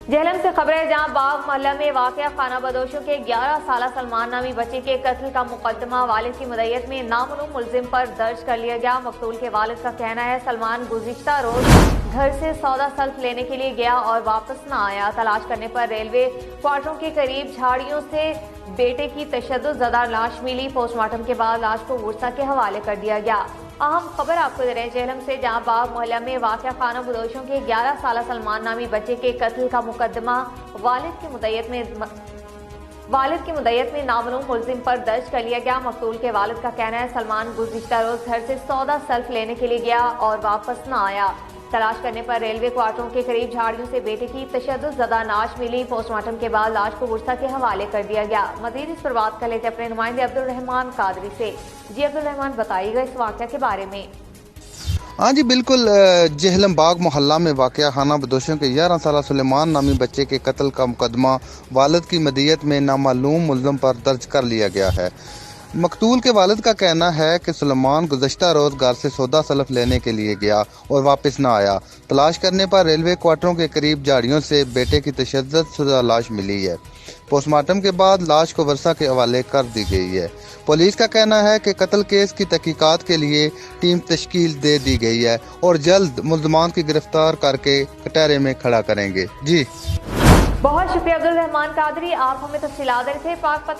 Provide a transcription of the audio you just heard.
जहलम से खबर है, जहां बाग मोहल्ला में वाक़या खाना बदोशों के 11 साला सलमान नामी बच्चे के कत्ल का मुकदमा वालिद की मदय्यत में नामालूम मुलजिम पर दर्ज कर लिया गया। मकतूल के वालिद का कहना है, सलमान गुज़िश्ता रोज घर से सौदा सल्फ लेने के लिए गया और वापस न आया। तलाश करने पर रेलवे क्वार्टरों के करीब झाड़ियों से बेटे की तशद्दुद ज़दा लाश मिली। पोस्टमार्टम के बाद लाश को वर्सा के हवाले कर दिया गया। अहम खबर आपको दे रहे हैं जहलम से, जहां बाग मोहल्ला में वाक़या खाना बदोशों के 11 साला सलमान नामी बच्चे के कत्ल का मुकदमा वालिद की मुदय्यत में नामालूम मुलजिम पर दर्ज कर लिया गया। मकतूल के वालिद का कहना है, सलमान गुज़िश्ता रोज घर से सौदा सल्फ लेने के लिए गया और वापस न आया। तलाश करने पर रेलवे क्वार्टरों के करीब झाड़ियों से बेटे की तशद्दुद ज़दा लाश मिली। पोस्टमार्टम के बाद लाश को वर्सा के हवाले कर दिया गया। मजीद इस पर बात कर लेते अपने नुमाइंदे अब्दुल रहमान कादरी से। जी अब्दुल रहमान, बताइएगा इस वाक़या के बारे में। हाँ जी बिल्कुल, जहलम बाग मोहल्ला में वाक़या खाना बदोशों के 11 साला सुलेमान नामी बच्चे के कत्ल का मुकदमा वालिद की मदय्यत में नामालूम मुल्ज़िम पर दर्ज कर लिया गया है। मकतूल के वालिद का कहना है कि सुलेमान गुज़श्ता रोज़ घर से सौदा सल्फ लेने के लिए गया और वापस न आया। तलाश करने पर रेलवे क्वार्टरों के करीब झाड़ियों से बेटे की तशद्दुद शुदा लाश मिली है। पोस्टमार्टम के बाद लाश को वर्सा के हवाले कर दी गई है। पुलिस का कहना है कि कत्ल केस की तहकीकात के लिए टीम तश्कील दे दी गई है और जल्द मुल्ज़िमान की गिरफ्तार करके कटहरे में खड़ा करेंगे। जी बहुत शुक्रिया अब्दुल रहमान कादरी, आप हमें तफसीलात दे रहे थे। पाक पतन